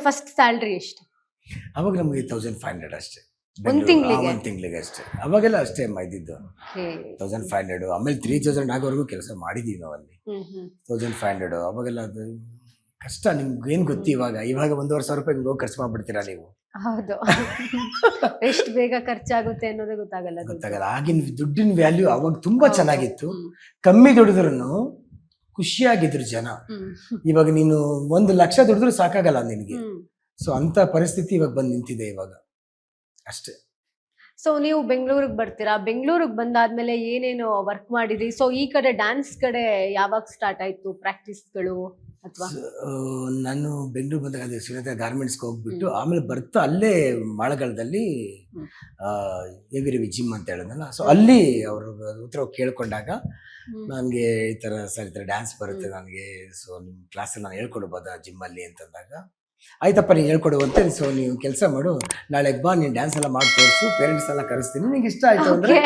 First salary ಎಷ್ಟು? ಅವಾಗ ನಮಗೆ 1500 ಅಷ್ಟೇ. ಒಂದ್ ತಿಂಗ್ಳಿಗೆ? ಒಂದು ತಿಂಗಳಿಗೆ ಅಷ್ಟೇ. ಅವಾಗೆಲ್ಲ ಅಷ್ಟೇ ಇದ್ದಿದ್ದು, Okay. 1500. ಆಮೇಲೆ 3000 ಆಗೋವರೆಗೂ ಕೆಲಸ ಮಾಡಿದೀವಿ ನಾವು ಅಲ್ಲಿ. 1500 ಅವಾಗೆಲ್ಲ ಅದು ಕಷ್ಟ. ನಿಮ್ಗೆ ಏನ್ ಗೊತ್ತು ಇವಾಗ 1,500 ರೂಪಾಯಿ ಹೋಗಿ ಖರ್ಚು ಮಾಡ್ಬಿಡ್ತೀರಾ ನೀವು. ಹೌದು. ಎಷ್ಟು ಬೇಗ ಖರ್ಚಾಗುತ್ತೆ ಅನ್ನೋದೇ ಗೊತ್ತಾಗಲ್ಲ. ಗೊತ್ತಾಗಲ್ಲ. ಆಗಿನ ದುಡ್ಡಿನ ವ್ಯಾಲ್ಯೂ ಅವಾಗ ತುಂಬಾ ಚೆನ್ನಾಗಿತ್ತು. ಕಮ್ಮಿ ದುಡಿದ್ರು ಖುಷಿಯಾಗಿದ್ರು ಜನ. ಇವಾಗ ನೀನು 1 ಲಕ್ಷ ದುಡಿದ್ರು ಸಾಕಾಗಲ್ಲ ನಿನಗೆ. ಸೊ ಅಂತ ಪರಿಸ್ಥಿತಿ ಇವಾಗ ಬಂದು ನಿಂತಿದೆ ಇವಾಗ ಅಷ್ಟೇ. ಸೊ ನೀವು ಬೆಂಗಳೂರಿಗೆ ಬರ್ತೀರಾ, ಬೆಂಗಳೂರಿಗೆ ಬಂದಾದ್ಮೇಲೆ ಏನೇನು ವರ್ಕ್ ಮಾಡಿದ್ರಿ? ಸೊ ಈ ಕಡೆ ಡ್ಯಾನ್ಸ್ ಕಡೆ ಯಾವಾಗ ಸ್ಟಾರ್ಟ್ ಆಯ್ತು ಪ್ರಾಕ್ಟೀಸ್ಗಳು? ಅಥವಾ ನಾನು ಬೆಂಗಳೂರು ಬಂದಾಗ ಅದೇ ಸುನೀತಾ ಗಾರ್ಮೆಂಟ್ಸ್ಗೆ ಹೋಗ್ಬಿಟ್ಟು ಆಮೇಲೆ ಬರ್ತಾ ಅಲ್ಲೇ ಮಾಳಗಾಲದಲ್ಲಿ ಎವಿ ಜಿಮ್ ಅಂತ ಹೇಳಿದ್ನಲ್ಲ, ಸೊ ಅಲ್ಲಿ ಅವರು ಉತ್ತರ ಕೇಳ್ಕೊಂಡಾಗ ನನಗೆ ಈ ಥರ ಸರ್ ಈ ಥರ ಡ್ಯಾನ್ಸ್ ಬರುತ್ತೆ ನನಗೆ, ಸೊ ನಿಮ್ಮ ಕ್ಲಾಸಲ್ಲಿ ನಾನು ಹೇಳ್ಕೊಡ್ಬೋದಾ ಜಿಮ್ಮಲ್ಲಿ ಅಂತಂದಾಗ, ಆಯ್ತಪ್ಪ ನೀನು ಹೇಳ್ಕೊಡುವಂತೆ, ಸೊ ನೀವು ಕೆಲಸ ಮಾಡು, ನಾಳೆಗೆ ಬಾ, ನೀನು ಡ್ಯಾನ್ಸ್ ಎಲ್ಲ ಮಾಡಿ ತೋರಿಸು, ಪೇರೆಂಟ್ಸ್ ಎಲ್ಲ ಕರೆಸ್ತೀನಿ, ನಿಂಗೆ ಇಷ್ಟ ಆಯ್ತು ಅಂದ್ರೆ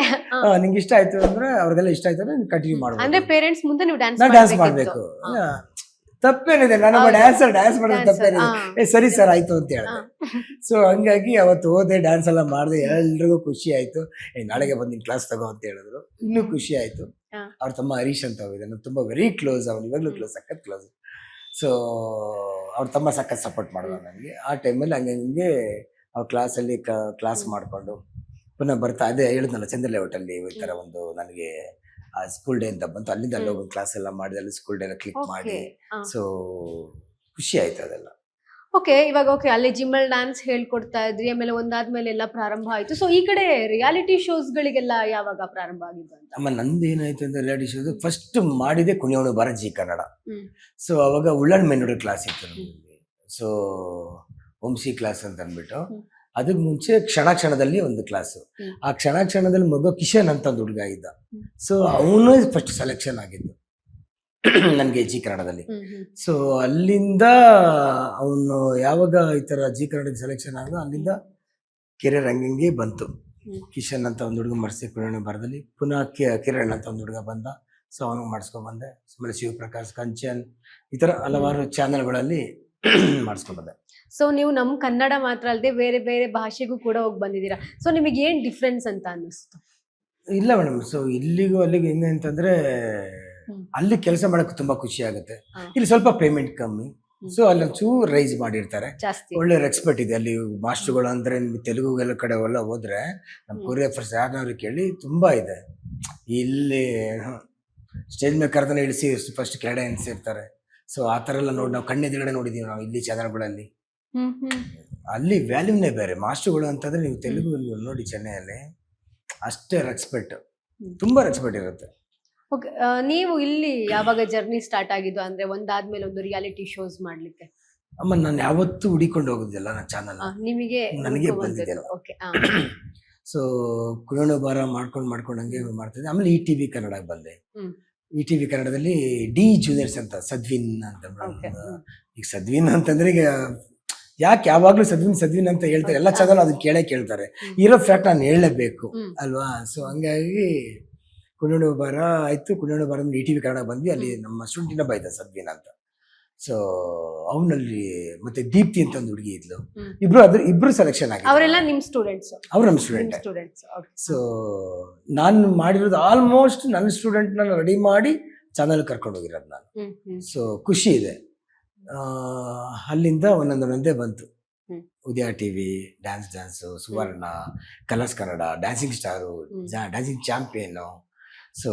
ನಿಂಗೆ ಇಷ್ಟ ಆಯ್ತು ಅಂದ್ರೆ ಅವ್ರಿಗೆಲ್ಲ ಇಷ್ಟ ಆಯ್ತು ಅಂದ್ರೆ ಕಂಟಿನ್ಯೂ ಮಾಡ್ಬೋದು. ಅಂದ್ರೆ ಪೇರೆಂಟ್ಸ್ ಮುಂದೆ ನೀವು ಡ್ಯಾನ್ಸ್ ಮಾಡಬೇಕು, ತಪ್ಪೇನಿದೆ, ನಾನೊಬ್ಬ ಡ್ಯಾನ್ಸ್ ಮಾಡೋದು ತಪ್ಪೇನಿದೆ, ಸರಿ ಸರ್ ಆಯ್ತು ಅಂತ ಹೇಳಿದೆ. ಸೊ ಹಂಗಾಗಿ ಅವತ್ತು ಹೋದೆ, ಡ್ಯಾನ್ಸ್ ಎಲ್ಲ ಮಾಡಿದೆ, ಎಲ್ರಿಗೂ ಖುಷಿ ಆಯ್ತು. ನಾಳೆಗೆ ಬಂದು ನಿನ್ ಕ್ಲಾಸ್ ತಗೋ ಅಂತ ಹೇಳಿದ್ರು, ಇನ್ನೂ ಖುಷಿ ಆಯ್ತು. ಅವ್ರ ತಮ್ಮ ಹರೀಶ್ ಅಂತ ಹೋಗಿದೆ, ನಾನು ತುಂಬಾ ವೆರಿ ಕ್ಲೋಸ್, ಅವ್ನು ಇವಾಗ್ಲೂ ಕ್ಲೋಸ್, ಸಖತ್ ಕ್ಲೋಸ್. ಸೊ ಅವ್ರ ತಮ್ಮ ಸಖತ್ ಸಪೋರ್ಟ್ ಮಾಡಿದ ನನಗೆ ಆ ಟೈಮಲ್ಲಿ. ಹಂಗೆ ಅವ್ರ ಕ್ಲಾಸಲ್ಲಿ ಕ್ಲಾಸ್ ಮಾಡಿಕೊಂಡು ಪುನಃ ಬರ್ತಾ ಅದೇ ಹೇಳಿದ್ನಲ್ಲ ಚಂದ್ರ ಲೇಔಟಲ್ಲಿ ಈ ಥರ ಒಂದು ನನಗೆ ಸ್ಕೂಲ್ ಡೇ ಅಂತ ಬಂತು, ಅಲ್ಲಿಂದ ಅಲ್ಲಿ ಹೋಗಿ ಕ್ಲಾಸ್ ಎಲ್ಲ ಮಾಡಿದೆ, ಅಲ್ಲಿ ಸ್ಕೂಲ್ ಡೇ ಎಲ್ಲ ಕ್ಲಿಕ್ ಮಾಡಿ. ಸೊ ಖುಷಿ ಆಯ್ತು ಅದೆಲ್ಲ. ಓಕೆ, ಇವಾಗ ಓಕೆ ಅಲ್ಲಿ ಜಿಮ್ಮಲ್ ಡ್ಯಾನ್ಸ್ ಹೇಳ್ಕೊಡ್ತಾ ಇದ್ರಿ, ಆಮೇಲೆ ಒಂದಾದ್ಮೇಲೆ ಎಲ್ಲ ಪ್ರಾರಂಭ ಆಯ್ತು. ಸೊ ಈ ಕಡೆ ರಿಯಾಲಿಟಿ ಶೋಸ್ ಗಳಿಗೆಲ್ಲ ಯಾವಾಗ ಪ್ರಾರಂಭ ಆಗಿದ್ದು ಅಂತ? ಅಮ್ಮ ನಂದು ಏನಾಯ್ತು ಅಂದ್ರೆ ರಿಯಾಲಿಟಿ ಶೋಸ್ ಫಸ್ಟ್ ಮಾಡಿದೆ ಕುಣಿಯೋಣ ಬಾರ ಜಿ ಕನ್ನಡ. ಸೊ ಅವಾಗ ಉಳ್ಳಾಳ್ ಮೆನ್ನೋಡು ಕ್ಲಾಸ್ ಇತ್ತು ನಮಗೆ, ಸೊ ವಂಶಿ ಕ್ಲಾಸ್ ಅಂತ ಅಂದ್ಬಿಟ್ಟು. ಅದಕ್ಕೆ ಮುಂಚೆ ಕ್ಷಣದಲ್ಲಿ ಒಂದು ಕ್ಲಾಸು, ಆ ಕ್ಷಣದಲ್ಲಿ ಮಗು ಕಿಶನ್ ಅಂತ ಒಂದು ಹುಡುಗ ಇದ್ದ. ಸೊ ಅವನು ಫಸ್ಟ್ ಸೆಲೆಕ್ಷನ್ ಆಗಿದ್ದು ನನಗೆ ಜಿ ಕನ್ನಡದಲ್ಲಿ. ಸೊ ಅಲ್ಲಿಂದ ಅವನು ಯಾವಾಗ ಈ ಥರ ಜಿ ಕನ್ನಡದ ಸೆಲೆಕ್ಷನ್ ಆಗ ಅಲ್ಲಿಂದ ಕೆರಿಯರ್ ಹಂಗೆ ಬಂತು. ಕಿಶನ್ ಅಂತ ಒಂದು ಹುಡುಗ ಮಾಡಿಸಿ ಕುಣಿಯೋಣ ಬಾರದಲ್ಲಿ, ಪುನಃ ಕಿರಣ್ ಅಂತ ಒಂದು ಹುಡುಗ ಬಂದ, ಸೊ ಅವನಿಗೆ ಮಾಡಿಸ್ಕೊಂಡ್ಬಂದೆ. ಆಮೇಲೆ ಶಿವಪ್ರಕಾಶ್, ಕಂಚನ್, ಈ ಥರ ಹಲವಾರು ಚಾನೆಲ್ಗಳಲ್ಲಿ ಮಾಡಿಸ್ಕೊಂಡ್ಬಂದೆ. ಸೊ ನೀವು ನಮ್ಮ ಕನ್ನಡ ಮಾತ್ರ ಅಲ್ಲದೆ ಬೇರೆ ಬೇರೆ ಭಾಷೆಗೂ ಕೂಡ ಹೋಗಿ ಬಂದಿದ್ದೀರಾ. ಸೊ ನಿಮಗೆ ಏನ್ ಡಿಫ್ರೆನ್ಸ್ ಅಂತ ಅನ್ನಿಸ್ತು? ಇಲ್ಲ ಮೇಡಮ್, ಸೊ ಇಲ್ಲಿಗೂ ಅಲ್ಲಿಗೂ ಹೆಂಗೆ ಅಂತಂದ್ರೆ ಅಲ್ಲಿ ಕೆಲಸ ಮಾಡಕ್ಕೆ ತುಂಬಾ ಖುಷಿ ಆಗುತ್ತೆ, ಇಲ್ಲಿ ಸ್ವಲ್ಪ ಪೇಮೆಂಟ್ ಕಮ್ಮಿ. ಸೊ ಅಲ್ಲಿ ಒಂಚೂರು ರೈಸ್ ಮಾಡಿರ್ತಾರೆ, ಒಳ್ಳೆ ರೆಸ್ಪೆಕ್ಟ್ ಇದೆ ಅಲ್ಲಿ. ಮಾಸ್ಟರ್ಗಳು ಅಂದ್ರೆ ನಿಮ್ಗೆ ತೆಲುಗು ಎಲ್ಲ ಕಡೆ ಎಲ್ಲ ಹೋದ್ರೆ ನಮ್ಮ ಕೊರಿಯೋಗ್ರಾಫರ್ಸ್ ಯಾರನ್ನಾದ್ರು ಕೇಳಿ ತುಂಬಾ ಇದೆ. ಇಲ್ಲಿ ಸ್ಟೇಜ್ ಮೇಲೆ ಕರೆದನ್ನ ಇಳಿಸಿ ಫಸ್ಟ್ ಕೆಳಗಡೆ ಎನ್ಸಿರ್ತಾರೆ. ಸೊ ಆ ಥರ ಎಲ್ಲ ನೋಡಿ ನಾವು ಕಣ್ಣೆದುರುಗಡೆ ನೋಡಿದೀವಿ ನಾವು ಇಲ್ಲಿ ಚಾನಲ್ಗಳಲ್ಲಿ. ಅಲ್ಲಿ ವ್ಯಾಲ್ಯೂನೇ ಬೇರೆ. ಮಾಸ್ಟರ್ಗಳು ಅಂತಂದ್ರೆ ನೀವು ತೆಲುಗು ನೀವು ನೋಡಿ ಚೆನ್ನೈಯಲ್ಲಿ ಅಷ್ಟೇ ರೆಸ್ಪೆಕ್ಟ್, ತುಂಬಾ ರೆಸ್ಪೆಕ್ಟ್ ಇರುತ್ತೆ. ಓಕೆ, ನೀವು ಇಲ್ಲಿ ಯಾವಾಗ ಜರ್ನಿ ಸ್ಟಾರ್ಟ್ ಆಗಿದ್ದು ಅಂದ್ರೆ ಒಂದಾದ್ಮೇಲೆ ಒಂದು ರಿಯಾಲಿಟಿ ಶೋಸ್ ಮಾಡ್ಲಿಕ್ಕೆ? ಅಮ್ಮ ನಾನು ಯಾವತ್ತೂ ಹುಡಿಕೊಂಡು ಹೋಗುದಿಲ್ಲ ನನ್ನ ಚಾನಲ್, ನಿಮಗೆ ನನಗೆ ಬಂದಿದೆ. ಸೊ ಕುಣಿಯೋಣ ಬಾರ ಮಾಡ್ಕೊಂಡು ಹಂಗೆ ಮಾಡ್ತಿದ್ದೆ. ಆಮೇಲೆ ಈ ಟಿವಿ ಕನ್ನಡಕ್ಕೆ ಬಂದೆ. ಈ ಟಿವಿ ಕನ್ನಡದಲ್ಲಿ ಡಿ ಜೂನಿಯರ್ಸ್ ಅಂತ ಸದ್ವಿನ್ ಅಂತ. ಈಗ ಸದ್ವಿನ್ ಅಂತಂದ್ರೆ ಈಗ ಯಾಕೆ ಯಾವಾಗ್ಲೂ ಸದ್ವಿನ್ ಅಂತ ಹೇಳ್ತಾರೆ, ಎಲ್ಲ ಚಾನಲ್ ಅದನ್ನ ಕೇಳ್ತಾರೆ. ಇರೋ ಫ್ಯಾಕ್ಟ್ ನಾನು ಹೇಳಲೇಬೇಕು ಅಲ್ವಾ. ಸೊ ಹಂಗಾಗಿ ಕುಣಿಯೋಣ ಬಾರ ಆಯ್ತು, ಕುಣಿಯೋಣ ಬಾರ ಈ ಟಿವಿ ಕನ್ನಡ ಬಂದ್ವಿ. ಅಲ್ಲಿ ನಮ್ಮ ಸ್ಟೂಡೆಂಟಿನ ಬೈದ ಸದ್ವಿನ್ ಅಂತ. ಸೊ ಅವನಲ್ಲಿ ಮತ್ತೆ ದೀಪ್ತಿ ಅಂತ ಒಂದು ಹುಡುಗಿ ಇದ್ಲು, ಇಬ್ರು ಸೆಲೆಕ್ಷನ್ ಆಗಿ. ಅವರೆಲ್ಲ ನಿಮ್ ಸ್ಟೂಡೆಂಟ್ಸ್? ಅವ್ರು ನಮ್ಮ ಸ್ಟೂಡೆಂಟ್. ಸೊ ನಾನು ಮಾಡಿರೋದು ಆಲ್ಮೋಸ್ಟ್ ನನ್ನ ಸ್ಟೂಡೆಂಟ್ ನಾನು ರೆಡಿ ಮಾಡಿ ಚಾನಲ್ ಕರ್ಕೊಂಡು ಹೋಗಿರೋದು ನಾನು. ಸೊ ಖುಷಿ ಇದೆ. ಅಲ್ಲಿಂದ ಒಂದೊಂದೇ ಬಂತು. Udaya TV, dance, Suvarna, colors Kannada, dancing star, dancing champion, so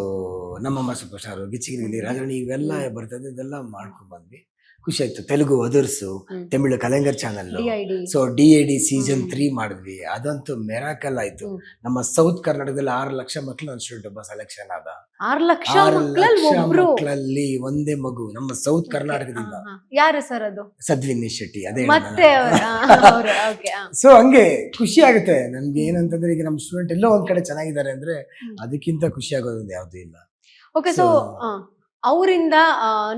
ನಮ್ಮಮ್ಮ ಸೂಪರ್ ಸ್ಟಾರು, ಗಿಚ್ಚಿಗಿರಿ, ರಾಜರಾಣಿ, ಇವೆಲ್ಲ ಬರ್ತದೆ. ಇದೆಲ್ಲ ಮಾಡ್ಕೊಂಡ್ ಬಂದ್ವಿ, ಖುಷಿ ಆಯ್ತು. Telugu others, Tamil Kalaignar channel, so DID season 3 ಮಾಡಿದ್ವಿ. ಅದಂತೂ ಮೆರಾಕಲ್ ಆಯ್ತು. ನಮ್ಮ ಸೌತ್ ಕರ್ನಾಟಕದಲ್ಲಿ 6 ಲಕ್ಷ ಮಕ್ಕಳು ನನ್ನ ಸ್ಟೂಡೆಂಟ್ ಒಬ್ಬ ಸೆಲೆಕ್ಷನ್ ಆದ. 6 ಲಕ್ಷ ಮಕ್ಕಳಲ್ಲಿ ಒಂದೇ ಮಗು ನಮ್ಮ ಸೌತ್ ಕರ್ನಾಟಕದಿಂದ. ಯಾರು ಸರ್ ಅದು? ಸದ್ವಿನ್ ಶೆಟ್ಟಿ. ಅದೇ ಸೊ ಹಂಗೆ ಖುಷಿ ಆಗುತ್ತೆ ನನ್ಗೆ. ಏನಂತಂದ್ರೆ ಈಗ ನಮ್ಮ ಸ್ಟೂಡೆಂಟ್ ಎಲ್ಲೋ ಒಂದ್ ಕಡೆ ಚೆನ್ನಾಗಿದ್ದಾರೆ ಅಂದ್ರೆ ಅದಕ್ಕಿಂತ ಖುಷಿ ಆಗೋದು ಯಾವ್ದು ಇಲ್ಲ. ಓಕೆ, ಸೊ ಅವರಿಂದ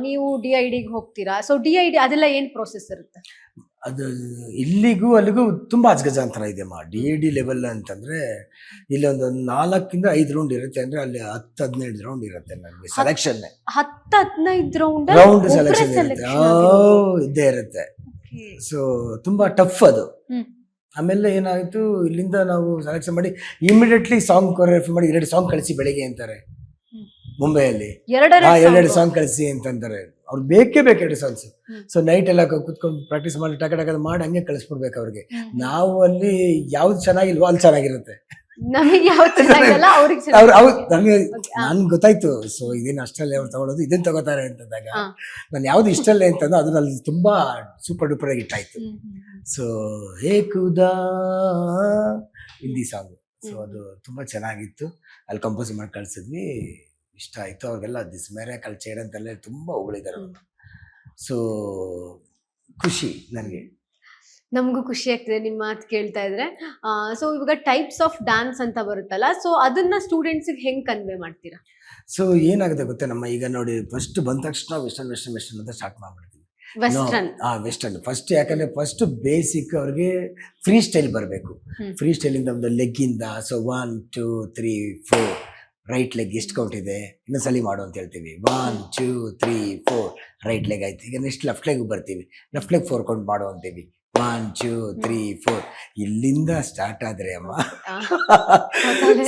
ನೀವು DID ಹೋಗ್ತೀರಾ. ಸೊ DID ಅದೆಲ್ಲ ಏನ್ ಪ್ರೋಸೆಸ್ ಇರುತ್ತೆ? ಅದು ಇಲ್ಲಿಗೂ ಅಲ್ಲಿಗೂ ತುಂಬಾ ಅಜಗಜಾಂತರ ಇದೆ. DID ಲೆವೆಲ್ ಅಂತಂದ್ರೆ ಇಲ್ಲಿ ಒಂದು 4 ಇಂದ 5 ರೌಂಡ್ ಇರುತ್ತೆ, ಅಂದ್ರೆ ಅಲ್ಲಿ 10-15 ರೌಂಡ್ ಇರುತ್ತೆ. ನನಗೆ ಸೆಲೆಕ್ಷನ್ 10-15 ರೌಂಡ್ ಸೆಲೆಕ್ಷನ್ ಇದ್ದೇ ಇರುತ್ತೆ. ಸೊ ತುಂಬಾ ಟಫ್ ಅದು. ಆಮೇಲೆ ಏನಾಯ್ತು, ಇಲ್ಲಿಂದ ನಾವು ಸೆಲೆಕ್ಷನ್ ಮಾಡಿ ಇಮಿಡಿಯೇಟ್ಲಿ ಸಾಂಗ್ ಕೊರಿಯೋಗ್ರಫಿ ಮಾಡಿ 2 ಸಾಂಗ್ ಕಳಿಸಿ ಬೆಳಿಗ್ಗೆ ಅಂತಾರೆ ಮುಂಬೈಯಲ್ಲಿ. 2 ಸಾಂಗ್ ಕಳಿಸಿ ಅಂತಂತಾರೆ. ಅವ್ರು ಬೇಕೇ ಬೇಕು 2 ಸಾಂಗ್ಸ್. ಸೊ ನೈಟ್ ಎಲ್ಲ ಕುತ್ಕೊಂಡು ಪ್ರಾಕ್ಟೀಸ್ ಮಾಡಿ ಟಕ ಟಕ ಮಾಡಿ ಹಂಗೆ ಕಳಿಸ್ಬಿಡ್ಬೇಕು ಅವ್ರಿಗೆ. ನಾವು ಅಲ್ಲಿ ಯಾವ್ದು ಚೆನ್ನಾಗಿಲ್ವೋ ಅಲ್ಲಿ ಚೆನ್ನಾಗಿರುತ್ತೆ. ನಮಗೆ ನನ್ಗೆ ಗೊತ್ತಾಯ್ತು. ಸೊ ಇದೇನು ಅಷ್ಟಲ್ಲೇ ಅವ್ರು ತಗೊಳ್ಳೋದು, ಇದನ್ನ ತಗೋತಾರೆ ಅಂತಂದಾಗ ನಾನು ಯಾವ್ದು ಇಷ್ಟಲ್ಲೇ ಅಂತಂದ್ರೆ ಅದನ್ನ ಅಲ್ಲಿ ತುಂಬಾ ಸೂಪರ್ ಡೂಪರ್ ಆಗಿ ಇಟ್ಟಾಯ್ತು. ಸೊ ಹೇ ಖುದಾ ಹಿಂದಿ ಸಾಂಗ್. ಸೊ ಅದು ತುಂಬಾ ಚೆನ್ನಾಗಿತ್ತು. ಅಲ್ಲಿ ಕಂಪೋಸ್ ಮಾಡಿ ಕಳ್ಸಿದ್ವಿ. ಇಷ್ಟ ಆಯ್ತು ಅವ್ರಿಗೆಲ್ಲ. ದಿಸ್ ಮೇರೆ ಕಲ್ಚರ್ ಅಂತೆಲ್ಲ ತುಂಬಾ ಹೊಗಳಿದ್ದಾರೆ. ಸೊ ಖುಷಿ ನನಗೆ. ನಮಗೂ ಖುಷಿ ಆಗ್ತದೆ ನಿಮ್ಮ ಮಾತು ಕೇಳ್ತಾ ಇದ್ರೆ. ಸೊ ಇವಾಗ ಟೈಪ್ಸ್ ಆಫ್ ಡ್ಯಾನ್ಸ್ ಅಂತ ಬರುತ್ತಲ್ಲ, ಸೊ ಅದನ್ನ ಸ್ಟೂಡೆಂಟ್ಸ್ಗೆ ಹೆಂಗ್ ಕನ್ವೆ ಮಾಡ್ತೀರಾ? ಸೊ ಏನಾಗುತ್ತೆ ಗೊತ್ತಾ, ನಮ್ಮ ಈಗ ನೋಡಿ ಫಸ್ಟ್ ಬಂದ ತಕ್ಷಣ ವೆಸ್ಟರ್ನ್ ವೆಸ್ಟರ್ನ್ ವೆಸ್ಟರ್ನ್ ಅಂತ ಸ್ಟಾರ್ಟ್ ಮಾಡ್ಬಿಡ್ತೀವಿ. Western first. ಯಾಕಂದ್ರೆ ಫಸ್ಟ್ ಬೇಸಿಕ್ ಅವ್ರಿಗೆ ಫ್ರೀ ಸ್ಟೈಲ್ ಬರಬೇಕು. ಫ್ರೀ ಸ್ಟೈಲ್ ಇಂದ ಒಂದು ಲೆಗ್ ಇಂದ. ಸೊ 1 2 3 4 ರೈಟ್ ಲೆಗ್ ಎಷ್ಟು ಕೌಂಟ್ ಇದೆ ಇನ್ನೊಂದ್ಸಲಿ ಮಾಡು ಅಂತ ಹೇಳ್ತೀವಿ. 1 2 3 4 ರೈಟ್ ಲೆಗ್ ಆಯ್ತು. ಈಗ ನೆಕ್ಸ್ಟ್ ಲೆಫ್ಟ್ ಲೆಗ್ ಬರ್ತೀವಿ. ಲೆಫ್ಟ್ ಲೆಗ್ 4 ಕೌಂಟ್ ಮಾಡು ಅಂತೀವಿ. 1 2 3 4 ಇಲ್ಲಿಂದ ಸ್ಟಾರ್ಟ್ ಆದ್ರೆ ಅಮ್ಮ.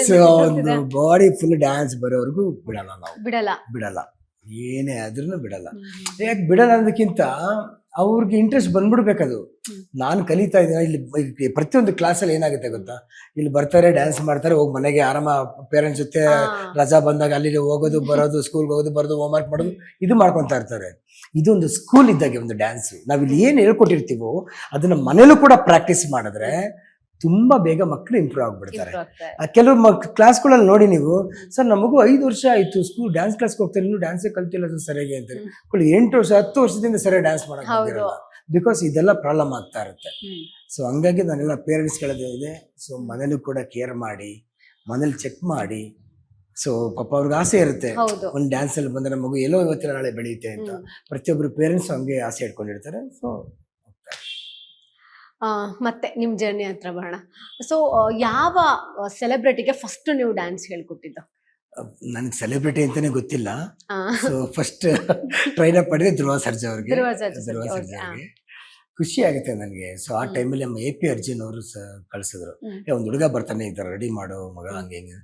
ಸೊ ಒಂದು ಬಾಡಿ ಫುಲ್ ಡ್ಯಾನ್ಸ್ ಬರೋವರೆಗೂ ಬಿಡಲ್ಲ ನಾವು. ಬಿಡಲ್ಲ ಏನೇ ಆದ್ರೂ ಬಿಡಲ್ಲ. ಯಾಕೆ ಬಿಡಲ್ಲ ಅನ್ನೋದಕ್ಕಿಂತ ಅವ್ರಿಗೆ ಇಂಟ್ರೆಸ್ಟ್ ಬಂದ್ಬಿಡ್ಬೇಕದು. ನಾನು ಕಲಿತಾ ಇದ್ದೀನಿ ಇಲ್ಲಿ ಪ್ರತಿಯೊಂದು ಕ್ಲಾಸಲ್ಲಿ ಏನಾಗುತ್ತೆ ಗೊತ್ತಾ, ಇಲ್ಲಿ ಬರ್ತಾರೆ ಡ್ಯಾನ್ಸ್ ಮಾಡ್ತಾರೆ, ಹೋಗಿ ಮನೆಗೆ ಆರಾಮ ಪೇರೆಂಟ್ಸ್ ಜೊತೆ ರಜಾ ಬಂದಾಗ ಅಲ್ಲಿ ಹೋಗೋದು ಬರೋದು, ಸ್ಕೂಲ್ಗೆ ಹೋಗೋದು ಬರೋದು, ಹೋಮ್ ವರ್ಕ್ ಮಾಡೋದು, ಇದು ಮಾಡ್ಕೊತಾ ಇರ್ತಾರೆ. ಇದೊಂದು ಸ್ಕೂಲ್ ಇದ್ದಾಗೆ ಒಂದು ಡ್ಯಾನ್ಸ್. ನಾವಿಲ್ಲಿ ಏನು ಹೇಳ್ಕೊಟ್ಟಿರ್ತೀವೋ ಅದನ್ನ ಮನೇಲೂ ಕೂಡ ಪ್ರಾಕ್ಟೀಸ್ ಮಾಡಿದ್ರೆ ತುಂಬಾ ಬೇಗ ಮಕ್ಕಳು ಇಂಪ್ರೂವ್ ಆಗ್ಬಿಡ್ತಾರೆ. ಕೆಲವು ಕ್ಲಾಸ್ಗಳಲ್ಲಿ ನೋಡಿ ನೀವು, ಸರ್ ನಮಗೂ 5 ವರ್ಷ ಆಯ್ತು ಸ್ಕೂಲ್ ಡ್ಯಾನ್ಸ್ ಕ್ಲಾಸ್ಗೆ ಹೋಗ್ತಾರೆ, ಇನ್ನೂ ಡ್ಯಾನ್ಸೇ ಕಲ್ತಿಲ್ಲ ಸರಿಯಾಗಿ ಅಂತಾರೆ. 8 ವರ್ಷ 10 ವರ್ಷದಿಂದ ಸರಿಯಾಗಿ ಡ್ಯಾನ್ಸ್ ಮಾಡಕ್ ಬಿಕಾಸ್ ಇದೆಲ್ಲ ಪ್ರಾಬ್ಲಮ್ ಆಗ್ತಾ ಇರುತ್ತೆ. ಸೊ ಹಂಗಾಗಿ ನಾನೆಲ್ಲ ಪೇರೆಂಟ್ಸ್ ಇದೆ. ಸೊ ಮನೇಲೂ ಕೂಡ ಕೇರ್ ಮಾಡಿ, ಮನೇಲಿ ಚೆಕ್ ಮಾಡಿ. ಸೊ ಪಾಪ ಅವ್ರಿಗೆ ಆಸೆ ಇರುತ್ತೆ, ಒಂದು ಡ್ಯಾನ್ಸ್ ಅಲ್ಲಿ ಬಂದ್ರೆ ಮಗು ಎಲ್ಲೋ ಇವತ್ತಿನ ನಾಳೆ ಬೆಳೆಯುತ್ತೆ ಅಂತ. ಪ್ರತಿಯೊಬ್ರು ಪೇರೆಂಟ್ಸ್ ಹಂಗೆ ಆಸೆ ಇಟ್ಕೊಂಡಿರ್ತಾರೆ. ಸೊ ಮತ್ತೆ ನಿಮ್ ಜರ್ನಿ ಹತ್ರ ಬರೋಣ. ಸೊ ಯಾವ ಸೆಲೆಬ್ರಿಟಿಗೆ ಫಸ್ಟ್ ನೀವು ಡ್ಯಾನ್ಸ್ ಹೇಳ್ಕೊಟ್ಟಿದ್ದು? ನನಗೆ ಸೆಲೆಬ್ರಿಟಿ ಅಂತಾನೆ ಗೊತ್ತಿಲ್ಲ. ಸೊ ಫಸ್ಟ್ ಟ್ರೈನ್ ಅಪ್ ಮಾಡಿದ್ರೆ ಧ್ರುವ ಸರ್ಜಾ ಅವ್ರಿಗೆ. ಖುಷಿ ಆಗುತ್ತೆ ನನಗೆ. ಸೊ ಆ ಟೈಮಲ್ಲಿ ನಮ್ಮ AP ಅರ್ಜುನ್ ಅವರು ಕಳ್ಸಿದ್ರು, ಒಂದು ಹುಡುಗ ಬರ್ತಾನೆ ಈ ಥರ ರೆಡಿ ಮಾಡೋ ಮಗ ಹಂಗೆ ಹಿಂಗೆ.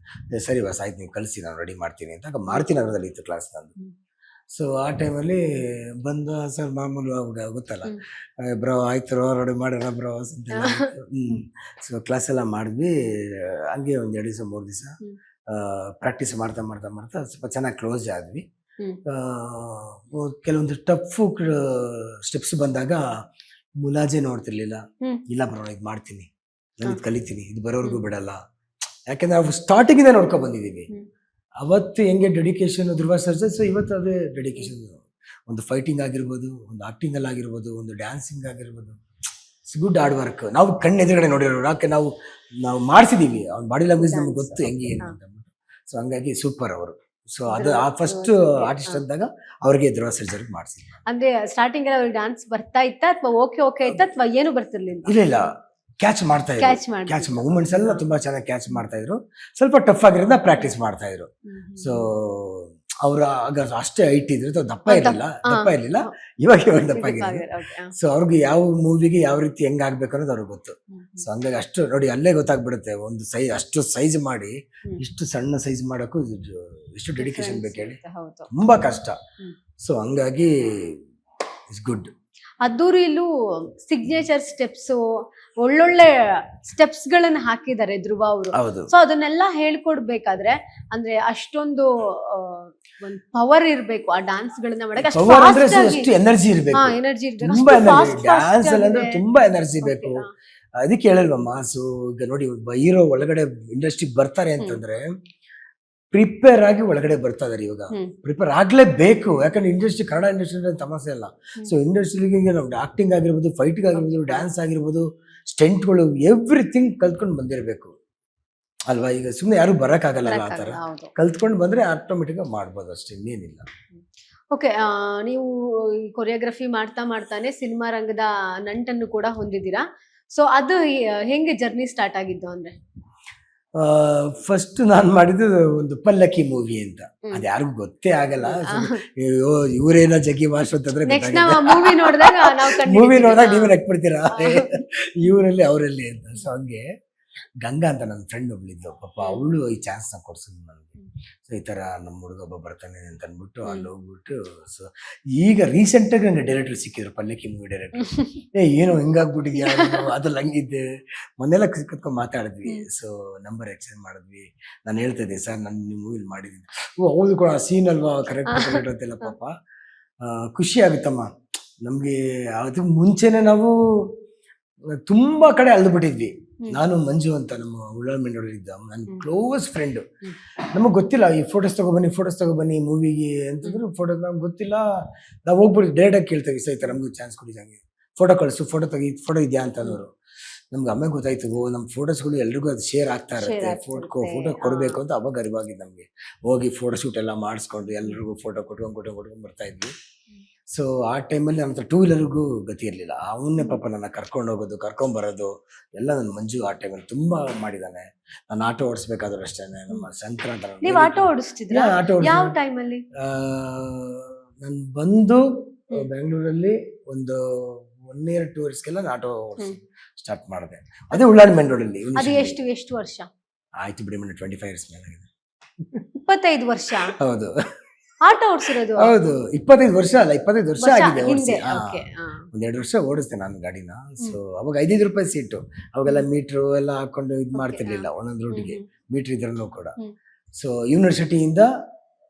ಸರಿ ಬಸ್ ಆಯ್ತು, ನೀವು ಕಳಿಸಿ ನಾನು ರೆಡಿ ಮಾಡ್ತೀನಿ ಅಂತ. ಮಾರುತಿ ನಗರದಲ್ಲಿ ಇತ್ತು ಕ್ಲಾಸ್ ನಂದು. ಸೊ ಆ ಟೈಮಲ್ಲಿ ಬಂದ ಸರ್ ಮಾಮೂಲು ಗೊತ್ತಲ್ಲ, ಬ್ರೋ ಆಯ್ತು ರೆಡಿ ಮಾಡೋಣ ಬ್ರೋ ಅಂತೆಲ್ಲ. ಸೊ ಕ್ಲಾಸ್ ಎಲ್ಲ ಮಾಡಿದ್ವಿ. ಹಂಗೆ ಒಂದು 2 ದಿವಸ 3 ದಿವಸ ಪ್ರಾಕ್ಟೀಸ್ ಮಾಡ್ತಾ ಮಾಡ್ತಾ ಮಾಡ್ತಾ ಸ್ವಲ್ಪ ಚೆನ್ನಾಗಿ ಕ್ಲೋಸ್ ಆದ್ವಿ. ಕೆಲವೊಂದು ಟಫ್ ಸ್ಟೆಪ್ಸ್ ಬಂದಾಗ ಮುಲಾಜೆ ನೋಡ್ತಿರ್ಲಿಲ್ಲ. ಇಲ್ಲ ಬ್ರೋ ಇದು ಮಾಡ್ತೀನಿ, ನಾನು ಇದು ಕಲಿತೀನಿ, ಇದು ಬರೋರ್ಗು ಬಿಡಲ್ಲ. ಯಾಕೆಂದ್ರೆ ನಾವು ಸ್ಟಾರ್ಟಿಂಗ್ ಇಂದ ನೋಡ್ಕೊಂಡ್ ಬಂದಿದ್ದೀವಿ. ಅವತ್ತು ಹೆಂಗೆ ಡೆಡಿಕೇಶನ್ ಧ್ರುವ ಸರ್ಜಾ, ಸೊ ಇವತ್ತು ಅದೇ ಡೆಡಿಕೇಶನ್. ಒಂದು ಫೈಟಿಂಗ್ ಆಗಿರ್ಬೋದು, ಒಂದು ಆಕ್ಟಿಂಗ್ ಅಲ್ಲಿ ಆಗಿರ್ಬೋದು, ಒಂದು ಡ್ಯಾನ್ಸಿಂಗ್ ಆಗಿರ್ಬೋದು, ಇಟ್ಸ್ ಗುಡ್ ಹಾರ್ಡ್ ವರ್ಕ್. ನಾವು ಕಣ್ಣೆದುರುಗಡೆ ನೋಡಿರೋರು, ಯಾಕೆ ನಾವು ಮಾಡ್ಸಿದೀವಿ. ಅವ್ನ ಬಾಡಿ ಲ್ಯಾಂಗ್ವೇಜ್ ನಮ್ಗೆ ಗೊತ್ತು ಹೆಂಗೆ ಏನು ಅಂತ. ಸೊ ಹಂಗಾಗಿ ಸೂಪರ್ ಅವರು. ಸೊ ಅದು ಆ ಫಸ್ಟ್ ಆರ್ಟಿಸ್ಟ್ ಅಂದಾಗ ಅವ್ರಿಗೆ ಧ್ರುವ ಸರ್ಜಾ ಮಾಡ್ಸಿದ್ವಿ. ಅಂದ್ರೆ ಸ್ಟಾರ್ಟಿಂಗ್ ಅವ್ರಿಗೆ ಡ್ಯಾನ್ಸ್ ಬರ್ತಾ ಇತ್ತಾ ಅಥವಾ ಓಕೆ ಇತ್ತಾ ಅಥವಾ ಏನು ಬರ್ತಿರ್ಲಿಲ್ಲ? ಇಲ್ಲ ಕ್ಯಾಚ್ ಮಾಡ್ತಾ ಇದ್ರು. ಕ್ಯಾಚ್ ಮೂಮೆಂಟ್ಸ್ ಎಲ್ಲ ತುಂಬಾ ಚೆನ್ನಾಗಿ ಕ್ಯಾಚ್ ಮಾಡ್ತಾ ಇದ್ರು. ಸ್ವಲ್ಪ ಟಫ್ ಆಗಿರೋದ್ರಿಂದ ಪ್ರಾಕ್ಟೀಸ್ ಮಾಡ್ತಾ ಇದ್ರು. ಸೊ ಅವ್ರ ಆಗ ಅಷ್ಟೇ ಹೈಟ್ ಇದ್ರು, ದಪ್ಪ ಇರ್ಲಿಲ್ಲ. ಇವಾಗ ದಪ್ಪ ಆಗಿದೆ. ಸೊ ಅವ್ರಿಗೆ ಯಾವ ಮೂವಿಗೆ ಯಾವ ರೀತಿ ಹೆಂಗ್ ಆಗ್ಬೇಕು ಅನ್ನೋದು ಅವ್ರಿಗೆ ಗೊತ್ತು. ಸೊ ಹಂಗಾಗಿ ಅಷ್ಟು ನೋಡಿ ಅಲ್ಲೇ ಗೊತ್ತಾಗ್ಬಿಡುತ್ತೆ. ಒಂದು ಸೈಜ್ ಅಷ್ಟು ಸೈಜ್ ಮಾಡಿ ಇಷ್ಟು ಸಣ್ಣ ಸೈಜ್ ಮಾಡಕ್ಕೂ ಎಷ್ಟು ಡೆಡಿಕೇಶನ್ ಬೇಕು ಹೇಳಿ, ತುಂಬಾ ಕಷ್ಟ. ಸೊ ಹಂಗಾಗಿ ಇಟ್ಸ್ ಗುಡ್. ಅದ್ದೂರಿಲೂ ಸಿಗ್ನೇಚರ್ ಸ್ಟೆಪ್ಸ್, ಒಳ್ಳೊಳ್ಳೆ ಸ್ಟೆಪ್ಸ್ ಗಳನ್ನ ಹಾಕಿದ್ದಾರೆ ಧ್ರುವ ಅವರು. ಸೊ ಅದನ್ನೆಲ್ಲ ಹೇಳ್ಕೊಡ್ಬೇಕಾದ್ರೆ ಅಂದ್ರೆ ಅಷ್ಟೊಂದು ಒಂದು ಪವರ್ ಇರ್ಬೇಕು ಆ ಡ್ಯಾನ್ಸ್ ಗಳನ್ನ ಮಾಡಕ್ಕೆ. ಎನರ್ಜಿ ಇರ್ಬೇಕು, ತುಂಬಾ ಎನರ್ಜಿ ಬೇಕು. ಅದಕ್ಕೆ ಹೇಳಲ್ವಮ್ಮ. ಸೊ ಈಗ ನೋಡಿ ಹೀರೋ ಒಳಗಡೆ ಇಂಡಸ್ಟ್ರಿಗೆ ಬರ್ತಾರೆ ಅಂತಂದ್ರೆ ಪ್ರಿಪೇರ್ ಆಗಿ ಒಳಗಡೆ ಬರ್ತಾ ಇದಾರೆ. ಇವಾಗ ಪ್ರಿಪೇರ್ ಆಗ್ಲೇಬೇಕು. ಯಾಕಂದ್ರೆ ಇಂಡಸ್ಟ್ರಿ, ಕನ್ನಡ ಇಂಡಸ್ಟ್ರಿ ತಮಾಷೆ ಅಲ್ಲ. ಸೊ ಇಂಡಸ್ಟ್ರಿಗೆ ನಮ್ದು ಆಕ್ಟಿಂಗ್ ಆಗಿರ್ಬೋದು, ಫೈಟಿಂಗ್ ಆಗಿರ್ಬೋದು, ಡ್ಯಾನ್ಸ್ ಆಗಿರ್ಬೋದು, ಸ್ಟೆಂಟ್ಗಳು, ಎವ್ರಿಥಿಂಗ್ ಕಲ್ತ್ಕೊಂಡು ಬಂದಿರಬೇಕು ಅಲ್ವಾ. ಈಗ ಸುಮ್ಮನೆ ಯಾರು ಬರಕ್ಕಾಗಲ್ಲ. ಆ ತರ ಕಲ್ತ್ಕೊಂಡು ಬಂದ್ರೆ ಆಟೋಮೆಟಿಕ್ ಆಗಿ ಮಾಡ್ಬೋದು ಅಷ್ಟೇ, ಇನ್ನೇನಿಲ್ಲ. ಓಕೆ, ನೀವು ಕೊರಿಯೋಗ್ರಫಿ ಮಾಡ್ತಾ ಮಾಡ್ತಾನೆ ಸಿನಿಮಾ ರಂಗದ ನಂಟನ್ನು ಕೂಡ ಹೊಂದಿದ್ದೀರಾ. ಸೊ ಅದು ಹೆಂಗೆ ಜರ್ನಿ ಸ್ಟಾರ್ಟ್ ಆಗಿದ್ದು? ಅಂದ್ರೆ ಫಸ್ಟ್ ನಾನು ಮಾಡಿದ್ದು ಒಂದು ಪಲ್ಲಕ್ಕಿ ಮೂವಿ ಅಂತ. ಅದು ಯಾರಿಗೂ ಗೊತ್ತೇ ಆಗಲ್ಲ. ಅಯ್ಯೋ ಇವರೇನೋ ಜಗ್ಗಿ ಮಾಸ್ಟರ್ ಅಂತಂದ್ರೆ ನೆಕ್ಸ್ಟ್ ನಾವು ಮೂವಿ ನೋಡಿದಾಗ ನಾವು ಮೂವಿ ನೋಡಿದಾಗ ನೀವೇ ನಕ್ಬಿಡ್ತೀರಾ ಇವರಲ್ಲಿ ಅವರಲ್ಲಿ ಅಂತ. ಸೊ ಹಂಗೆ ಗಂಗಾ ಅಂತ ನನ್ನ ಫ್ರೆಂಡ್ ಒಬ್ಳಿದ್ದು, ಪಾಪ ಅವಳು ಈ ಚಾನ್ಸ್ ನ ಕೊಡ್ಸಿದ್ಲು ನನಗೆ. ಸೊ ಈ ತರ ನಮ್ಮ ಹುಡುಗ ಒಬ್ಬ ಬರ್ತಾನೆ ಅಂತ ಅಂದ್ಬಿಟ್ಟು ಅಲ್ಲಿ ಹೋಗ್ಬಿಟ್ಟು, ಸೊ ಈಗ ರೀಸೆಂಟ್ ಆಗಿ ನಂಗೆ ಡೈರೆಕ್ಟರ್ ಸಿಕ್ಕಿದ್ರು, ಪಲ್ಲಕ್ಕಿ ಮೂವಿ ಡೈರೆಕ್ಟರ್. ಏನೋ ಹಿಂಗಾಗ್ಬಿಟ್ಟಿದ್ಯಾ ಅದ್ರಲ್ಲಿ ಹಂಗಿದ್ದೆ. ಮೊನ್ನೆಲ್ಲ ಕತ್ಕೊಂಡ್ ಮಾತಾಡಿದ್ವಿ. ಸೊ ನಂಬರ್ ಎಕ್ಸ್ಚೇಂಜ್ ಮಾಡಿದ್ವಿ. ನಾನು ಹೇಳ್ತಾ ಇದ್ದೆ, ಸರ್ ನಾನು ನಿಮ್ಮ ಮೂವಿಲಿ ಮಾಡಿದ್ದೀನಿ. ಓ ಹೌದು ಕೂಡ ಸೀನ್ ಅಲ್ವಾ, ಕರೆಕ್ಟ್ ಅಂತೆಲ್ಲ. ಪಾಪ ಖುಷಿ ಆಗುತ್ತಮ್ಮ ನಮ್ಗೆ. ಅದಕ್ಕೆ ಮುಂಚೆನೆ ನಾವು ತುಂಬಾ ಕಡೆ ಅಲ್ದು ಬಿಟ್ಟಿದ್ವಿ. ನಾನು ಮಂಜು ಅಂತ ನಮ್ಮ ಉಳ್ಳಾಳ್ಮೆಂಡೋಳಿದ್ದ ನನ್ನ ಕ್ಲೋಸ್ ಫ್ರೆಂಡ್. ನಮಗೆ ಗೊತ್ತಿಲ್ಲ ಈ ಫೋಟೋಸ್ ತಗೊಬನ್ನಿ ಮೂವಿಗೆ ಅಂತಂದ್ರೆ, ಫೋಟೋ ನಮ್ಗೆ ಗೊತ್ತಿಲ್ಲ. ನಾವು ಹೋಗ್ಬಿಟ್ಟು ಡೈರೆಕ್ಟಾಗಿ ಕೇಳ್ತೇವೆ, ಈ ಥರ ನಮಗೂ ಚಾನ್ಸ್ ಕೊಟ್ಟಿದ್ದಂಗೆ, ಫೋಟೋ ಕಳಿಸು, ಫೋಟೋ ಇದೆಯಾ ಅಂತ ಅನ್ನೋರು. ನಮ್ಗೆ ಆಮೇಲೆ ಗೊತ್ತಾಯ್ತು, ನಮ್ಮ ಫೋಟೋಸ್ಗಳು ಎಲ್ರಿಗೂ ಅದು ಶೇರ್ ಆಗ್ತಾ ಇರುತ್ತೆ, ಫೋಟೋ ಕೊಡಬೇಕು ಅಂತ ಅವಾಗ ಅರಿವಾಗಿದ್ದು ನಮಗೆ. ಹೋಗಿ ಫೋಟೋ ಶೂಟ್ ಎಲ್ಲ ಮಾಡಿಸ್ಕೊಂಡು ಎಲ್ರಿಗೂ ಫೋಟೋ ಕೊಟ್ಕೊಂಡು ಬರ್ತಾ ಇದ್ವಿ. ಸೊ ಆ ಟೈಮಲ್ಲಿ ನನ್ನ ಹತ್ರ ಟೂ ವೀಲರ್ಗೂ ಗತಿ ಇರಲಿಲ್ಲ. ಅವನ್ನೇ ಪಾಪ ನನ್ನ ಕರ್ಕೊಂಡು ಹೋಗೋದು, ಕರ್ಕೊಂಬರೋದು ಎಲ್ಲ ನನ್ನ ಮಂಜು ಆ ಟೈಮಲ್ಲಿ ತುಂಬಾ ಮಾಡಿದ್ದಾನೆ. ನಾನು ಆಟೋ ಓಡಿಸ್ಬೇಕಾದ್ರೂ ಅಷ್ಟೇ. ನಮ್ಮ ಸಂಕ್ರಾಂತ ನೀವು ಆಟೋ ಓಡಿಸ್ತಿದ್ರಾ? ಯಾವ ಟೈಮಲ್ಲಿ? ನಾನು ಬಂದು ಬೆಂಗಳೂರಲ್ಲಿ ಒಂದು 1 year 2 yearsಗೆಲ್ಲ ನಾನು ಆಟೋ ಸ್ಟಾರ್ಟ್ ಮಾಡಿದೆ. ಅದೇ ಉಳ್ಳಾಳ್ಮೆಂಡೋಳಲ್ಲಿ. ಅದು ಎಷ್ಟು ವರ್ಷ ಆಯ್ತು ಬಿಡಿ ಮೇಡಮ್, 25 years ಮೇಲೆ. 25 ವರ್ಷ? ಹೌದು. ಆಟೋ ಓಡಿಸಿರೋದು? ಹೌದು, 25 ವರ್ಷ ಅಲ್ಲ, 25 ವರ್ಷ ಆಗಿದೆ ಓಡಿಸಿ. ಓಕೆ. 1-2 ವರ್ಷ ಓಡಿಸ್ದೆ ನಾನು ಗಾಡಿನ. ಸೊ ಅವಾಗ 5 ರೂಪಾಯಿ ಸೀಟು, ಅವಾಗೆಲ್ಲ ಮೀಟ್ರು ಎಲ್ಲ ಹಾಕೊಂಡು ಇದು ಮಾಡ್ತಿರ್ಲಿಲ್ಲ ಒಂದೊಂದು ರೂಟ್ಗೆ, ಮೀಟ್ರ್ ಇದ್ರೂ ಕೂಡ. ಸೊ ಯೂನಿವರ್ಸಿಟಿಯಿಂದ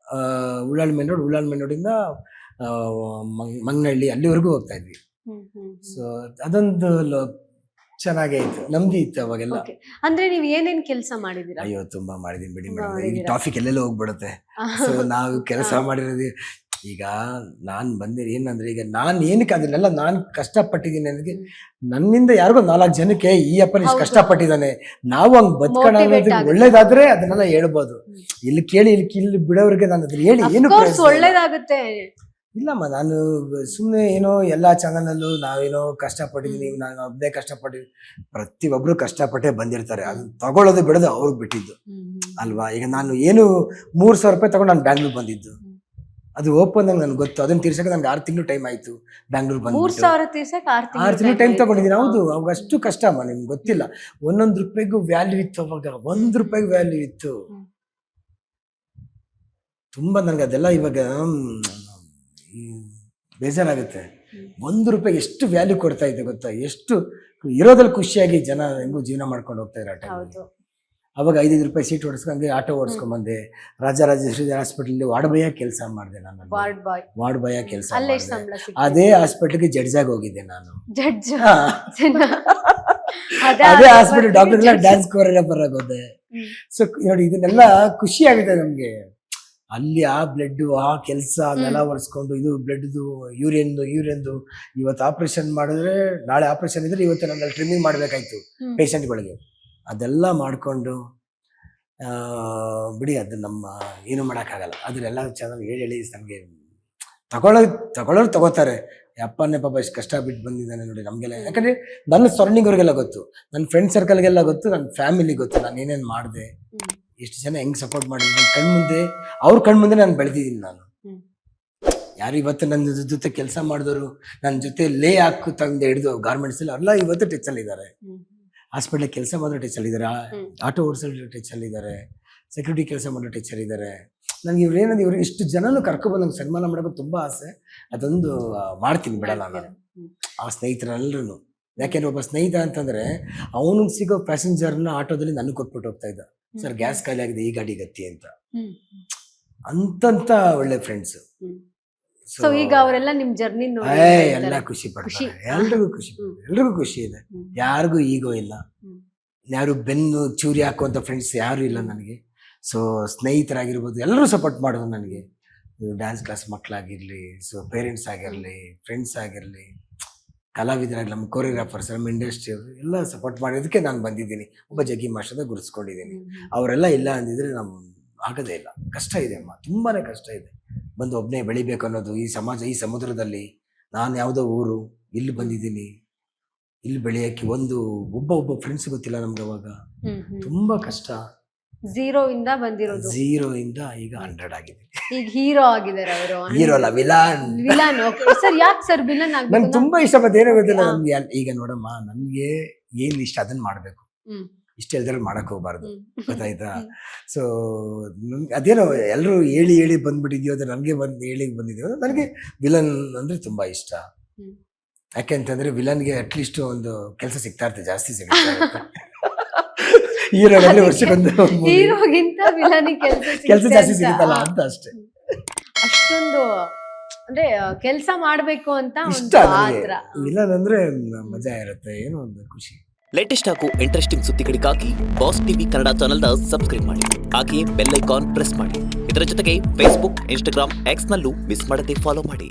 ಉಳ್ಳಾಳ್ಮೆಂಡೋಡಿಂದ ಮಂಗನಹಳ್ಳಿ ಅಲ್ಲಿವರೆಗೂ ಹೋಗ್ತಾ ಇದ್ವಿ. ಸೊ ಅದೊಂದು ಚೆನ್ನಾಗೇ ಇತ್ತು, ನಮ್ದಿ ಇತ್ತು ಅವಾಗೆಲ್ಲ. ಅಂದ್ರೆ ನೀವು ಏನೇನ್ ಕೆಲಸ ಮಾಡಿದೀರಾ? ಅಯ್ಯೋ ತುಂಬಾ ಮಾಡಿದೀನಿ ಬಿಡಿ ಮೇಡಮ್. ಈ ಟಾಪಿಕ್ ಎಲ್ಲೆಲ್ಲ ಹೋಗ್ಬಿಡುತ್ತೆ. ಸೊ ನಾವು ಕೆಲಸ ಮಾಡಿರೋದು, ಈಗ ನಾನ್ ಬಂದಿರಿ ಏನಂದ್ರೆ, ಈಗ ನಾನ್ ಏನಕ್ಕೆ ಅದನ್ನೆಲ್ಲ ನಾನು ಕಷ್ಟಪಟ್ಟಿದ್ದೀನಿ. ನನಗೆ ನನ್ನಿಂದ ಯಾರಿಗೋ 4 ಜನಕ್ಕೆ ಈ ಅಪ್ಪನ ಇಷ್ಟು ಕಷ್ಟಪಟ್ಟಿದ್ದಾನೆ, ನಾವು ಹಂಗ್ ಬದುಕೋಣ ಅನ್ನೋದಕ್ಕೆ ಒಳ್ಳೇದಾದ್ರೆ ಅದನ್ನೆಲ್ಲ ಹೇಳ್ಬೋದು. ಇಲ್ಲಿ ಕೇಳಿ ಇಲ್ಲಿ ಬಿಡೋರಿಗೆ ನಾನು ಅದ್ರ ಹೇಳಿ ಏನು ಒಳ್ಳೇದಾಗುತ್ತೆ. ಇಲ್ಲಮ್ಮ, ನಾನು ಸುಮ್ಮನೆ ಏನೋ ಎಲ್ಲ ಚಾನಲಲ್ಲೂ ನಾವೇನೋ ಕಷ್ಟಪಟ್ಟಿದ್ದೀನಿ, ನಾನು ಒಬ್ಬನೇ ಕಷ್ಟಪಟ್ಟಿದ್ದೀನಿ. ಪ್ರತಿಯೊಬ್ರು ಕಷ್ಟಪಟ್ಟೆ ಬಂದಿರ್ತಾರೆ. ಅದು ತಗೊಳ್ಳೋದು ಬಿಡೋದು ಅವ್ರಿಗೆ ಬಿಟ್ಟಿದ್ದು ಅಲ್ವಾ. ಈಗ ನಾನು ಏನು 3,000 ರೂಪಾಯಿ ತಗೊಂಡು ನಾನು ಬ್ಯಾಂಗ್ಳೂರ್ ಬಂದಿದ್ದು, ಅದು ಓಪನ್ ಆಗಿ ನನ್ಗೆ ಗೊತ್ತು. ಅದನ್ನ ತೀರ್ಸಕ್ಕೆ ನಂಗೆ 6 ತಿಂಗಳು ಟೈಮ್ ಆಯ್ತು. ಬ್ಯಾಂಗ್ಳೂರ್ ಬಂದು 6 ತಿಂಗಳು ಟೈಮ್ ತಗೊಂಡಿದ್ದೀನಿ. ಹೌದು, ಅವಾಗ ಅಷ್ಟು ಕಷ್ಟ ಅಮ್ಮ, ನಿಮ್ಗೆ ಗೊತ್ತಿಲ್ಲ. 1 ರೂಪಾಯಿಗೂ ವ್ಯಾಲ್ಯೂ ಇತ್ತು ಅವಾಗ, 1 ರೂಪಾಯಿಗೂ ವ್ಯಾಲ್ಯೂ ಇತ್ತು. ತುಂಬಾ ನನ್ಗೆ ಅದೆಲ್ಲ ಇವಾಗ ಬೇಜಾರಾಗುತ್ತೆ. 1 ರೂಪಾಯಿಗೆ ಎಷ್ಟು ವ್ಯಾಲ್ಯೂ ಕೊಡ್ತಾ ಇದ್ದೆ ಗೊತ್ತಾ, ಎಷ್ಟು ಇರೋದ್ರಲ್ಲಿ ಖುಷಿಯಾಗಿ ಜನ ಹೆಂಗೂ ಜೀವನ ಮಾಡ್ಕೊಂಡು ಹೋಗ್ತಾ ಇರೋ ಟೈಮ್. ಅವಾಗ 5 ರೂಪಾಯಿ ಸೀಟ್ ಓಡಿಸ್ಕೊಂಡೆ, ಆಟೋ ಓಡಿಸ್ಕೊಂಡ್ ಬಂದೆ. ರಾಜರಾಜೇಶ್ವರಿ ಹಾಸ್ಪಿಟಲ್ ವಾರ್ಡ್ ಬಾಯ್ ಕೆಲಸ ಮಾಡಿದೆ ನಾನು. ವಾರ್ಡ್ ಬಾಯ್ ಕೆಲಸ ಅದೇ ಹಾಸ್ಪಿಟಲ್ಗೆ ಜಡ್ಜಾಗಿ ಹೋಗಿದ್ದೆ ನಾನು. ಅದೇ ಹಾಸ್ಪಿಟಲ್ ಡಾಕ್ಟರ್ ಡ್ಯಾನ್ಸ್ ಕೋರಿಯೋಗ್ರಾಫರ್ ಆಗೋದೆ. ಸೊ ನೋಡಿ, ಇದನ್ನೆಲ್ಲ ಖುಷಿ ಆಗುತ್ತೆ ನಮ್ಗೆ. ಅಲ್ಲಿ ಆ ಬ್ಲಡ್, ಆ ಕೆಲಸ, ನೆಲ ಒರೆಸ್ಕೊಂಡು, ಇದು ಬ್ಲಡ್ದು ಯೂರಿನ್ದು ಇವತ್ತು ಆಪರೇಷನ್ ಮಾಡಿದ್ರೆ ನಾಳೆ ಆಪರೇಷನ್ ಇದ್ರೆ ಇವತ್ತು ನನ್ನ ಟ್ರಿಮ್ಮಿಂಗ್ ಮಾಡ್ಬೇಕಾಯ್ತು ಪೇಷಂಟ್ಗಳಿಗೆ. ಅದೆಲ್ಲ ಮಾಡ್ಕೊಂಡು ಬಿಡಿ, ಅದು ನಮ್ಮ ಏನು ಮಾಡೋಕ್ಕಾಗಲ್ಲ. ಅದನ್ನೆಲ್ಲ ಚೆನ್ನಾಗಿ ಹೇಳಿ ನಮಗೆ ತಗೊಳ್ಳೋರು ತಗೋತಾರೆ. ಅಪ್ಪನೇ ಪಾಪ ಎಷ್ಟು ಕಷ್ಟ ಬಿಟ್ಟು ಬಂದಿದ್ದಾನೆ ನೋಡಿ ನಮಗೆಲ್ಲ. ಯಾಕಂದ್ರೆ ನನ್ನ ಸರೌಂಡಿಂಗ್ ಅವ್ರಿಗೆಲ್ಲ ಗೊತ್ತು, ನನ್ನ ಫ್ರೆಂಡ್ ಸರ್ಕಲ್ಗೆಲ್ಲ ಗೊತ್ತು, ನನ್ನ ಫ್ಯಾಮಿಲಿ ಗೊತ್ತು ನಾನು ಏನೇನು ಮಾಡಿದೆ, ಎಷ್ಟು ಜನ ಹೆಂಗ್ ಸಪೋರ್ಟ್ ಮಾಡಿದ್ರು. ಅವ್ರ ಕಣ್ಮುಂದೆ ನಾನು ಬೆಳೆದಿದ್ದೀನಿ. ನಾನು ಯಾರು ಇವತ್ತು ನನ್ನ ಜೊತೆ ಕೆಲಸ ಮಾಡಿದವರು, ನನ್ನ ಜೊತೆ ಲೇ ಹಾಕು ತಂದು ಹಿಡಿದು ಗಾರ್ಮೆಂಟ್ಸ್ ಅಲ್ಲಿ ಎಲ್ಲ ಇವತ್ತು ಟಚ್ ಅಲ್ಲಿ ಇದ್ದಾರೆ. ಹಾಸ್ಪಿಟಲ್ ಕೆಲಸ ಮಾಡೋ ಟಚ್ ಅಲ್ಲಿ ಇದ್ದಾರೆ, ಆಟೋ ಓಡಿಸೋ ಟಚ್ ಅಲ್ಲಿ ಇದ್ದಾರೆ, ಸೆಕ್ಯೂರಿಟಿ ಕೆಲಸ ಮಾಡೋ ಟಚ್ ಅಲ್ಲಿ ಇದ್ದಾರೆ. ನನ್ಗೆ ಇವ್ರು ಇಷ್ಟು ಜನನು ಕರ್ಕೊಬಂದು ನಂಗೆ ಸನ್ಮಾನ ಮಾಡೋಕೆ ತುಂಬಾ ಆಸೆ. ಅದೊಂದು ಮಾಡ್ತೀನಿ, ಬಿಡಲ್ಲ ನಾನು ಆ ಸ್ನೇಹಿತರೆಲ್ಲರೂ. ಯಾಕೆಂದ್ರೆ ಒಬ್ಬ ಸ್ನೇಹಿತ ಅಂತಂದ್ರೆ ಅವನಿಗೆ ಸಿಗೋ ಪ್ಯಾಸೆಂಜರ್ನ ಆಟೋದಲ್ಲಿ ನನಗೆ ಕೊಟ್ಬಿಟ್ಟು ಹೋಗ್ತಾ ಇದ್ದ. ಸರ್ ಗ್ಯಾಸ್ ಖಾಲಿ ಆಗಿದೆ, ಈ ಗಾಡಿ ಗತಿ ಅಂತ ಒಳ್ಳೆ ಫ್ರೆಂಡ್ಸ್. ಸೊ ಈಗ ಅವರೆಲ್ಲ ನಿಮ್ ಜರ್ನಿ ಎಲ್ಲ ಖುಷಿ ಪಡ್ತಾರೆ, ಎಲ್ರಿಗೂ ಖುಷಿ ಇದೆ. ಯಾರಿಗೂ ಈಗೋ ಇಲ್ಲ, ಯಾರು ಬೆನ್ನು ಚೂರಿ ಹಾಕುವಂತ ಫ್ರೆಂಡ್ಸ್ ಯಾರು ಇಲ್ಲ ನನಗೆ. ಸೊ ಸ್ನೇಹಿತರಾಗಿರ್ಬೋದು, ಎಲ್ಲರೂ ಸಪೋರ್ಟ್ ಮಾಡೋದು ನನಗೆ. ಡ್ಯಾನ್ಸ್ ಕ್ಲಾಸ್ ಮಕ್ಕಳಾಗಿರ್ಲಿ, ಸೊ ಪೇರೆಂಟ್ಸ್ ಆಗಿರಲಿ, ಫ್ರೆಂಡ್ಸ್ ಆಗಿರಲಿ, ಕಲಾವಿದರಾಗಲಿ, ನಮ್ಮ ಕೊರಿಯೋಗ್ರಾಫರ್ಸ್, ನಮ್ಮ ಇಂಡಸ್ಟ್ರಿ ಎಲ್ಲ ಸಪೋರ್ಟ್ ಮಾಡೋದಕ್ಕೆ ನಾನು ಬಂದಿದ್ದೀನಿ. ಒಬ್ಬ ಜಗ್ಗಿ ಮಾಸ್ಟರ್ ಗುರುತಿಸ್ಕೊಂಡಿದ್ದೀನಿ. ಅವರೆಲ್ಲ ಇಲ್ಲ ಅಂದಿದ್ರೆ ನಾವು ಆಗೋದೇ ಇಲ್ಲ. ಕಷ್ಟ ಇದೆ ಅಮ್ಮ, ತುಂಬಾನೇ ಕಷ್ಟ ಇದೆ. ಬಂದು ಒಬ್ಬನೇ ಬೆಳಿಬೇಕು ಅನ್ನೋದು, ಈ ಸಮಾಜ, ಈ ಸಮುದ್ರದಲ್ಲಿ ನಾನು ಯಾವುದೋ ಊರು, ಇಲ್ಲಿ ಬಂದಿದ್ದೀನಿ. ಇಲ್ಲಿ ಬೆಳೆಯಕ್ಕೆ ಒಬ್ಬ ಫ್ರೆಂಡ್ಸ್ ಗೊತ್ತಿಲ್ಲ ನಮ್ಗೆ ಅವಾಗ. ತುಂಬಾ ಕಷ್ಟ. 0 ಇಂದ ಬಂದಿರೋದು. 0 ಇಂದ ಈಗ 100 ಆಗಿದೆ. ಈಗ ಹೀರೋ ಆಗಿದ್ದಾರೆ ಅವರು. ಹೀರೋ ಅಲ್ಲ, ವಿಲಾನ್. ಸರ್ ಯಾಕೆ ಸರ್ ವಿಲನ್ ನಂಗೆ ಆಗ್ಬೇಕು? ತುಂಬಾ ಇಷ್ಟಪಟ್ಟು ಏನೋ ಗೊತ್ತಿಲ್ಲ ನಮ್ಗೆ. ಈಗ ನೋಡಮ್ಮ, ನಮ್ಗೆ ಏನ್ ಇಷ್ಟ ಅದನ್ನ ಮಾಡ್ಬೇಕು, ಇಷ್ಟ ಎಲ್ದ್ರಲ್ಲಿ ಮಾಡಕ್ ಹೋಗ್ಬಾರ್ದು, ಗೊತ್ತಾಯ್ತಾ? ಸೊ ಅದೇನೋ ಎಲ್ಲರೂ ಹೇಳಿ ಬಂದ್ಬಿಟ್ಟಿದ್ಯೋ ಅದು ನನಗೆ ಹೇಳಿ ಬಂದಿದ್ಯೋ. ನನಗೆ ವಿಲನ್ ಅಂದ್ರೆ ತುಂಬಾ ಇಷ್ಟ. ಯಾಕೆಂತಂದ್ರೆ ವಿಲನ್ಗೆ ಅಟ್ಲೀಸ್ಟ್ ಒಂದು ಕೆಲಸ ಸಿಗ್ತಾ ಇರ್ತದೆ, ಜಾಸ್ತಿ ಸಿಗ್ತಾ ಇರುತ್ತೆ. ಹೀರೋ ಅಂದ್ರೆ ವರ್ಷಕ್ಕೊಂದು ಹೀರೋಗಿಂತ ವಿಲನ್ ಕೆಲಸ ಜಾಸ್ತಿ ಸಿಗುತ್ತಲ್ಲ ಅಂತ ಅಷ್ಟೇ. ಅಷ್ಟೊಂದು ಅಂದ್ರೆ ಕೆಲಸ ಮಾಡ್ಬೇಕು ಅಂತ ಇಷ್ಟ ನನಗೆ. ವಿಲನ್ ಅಂದ್ರೆ ಮಜಾ ಇರುತ್ತೆ, ಏನೋ ಒಂದು ಖುಷಿ. ಲೇಟೆಸ್ಟ್ ಹಾಗೂ ಇಂಟ್ರೆಸ್ಟಿಂಗ್ ಸುದ್ದಿಗಳಿಗಾಗಿ ಬಾಸ್ ಟಿವಿ ಕನ್ನಡ ಚಾನೆಲ್ನ ಸಬ್ಸ್ಕ್ರೈಬ್ ಮಾಡಿ. ಹಾಗೆಯೇ ಬೆಲ್ ಐಕಾನ್ ಪ್ರೆಸ್ ಮಾಡಿ. ಇದರ ಜೊತೆಗೆ ಫೇಸ್ಬುಕ್, ಇನ್ಸ್ಟಾಗ್ರಾಮ್, ಎಕ್ಸ್ ನಲ್ಲೂ ಮಿಸ್ ಮಾಡದೆ ಫಾಲೋ ಮಾಡಿ.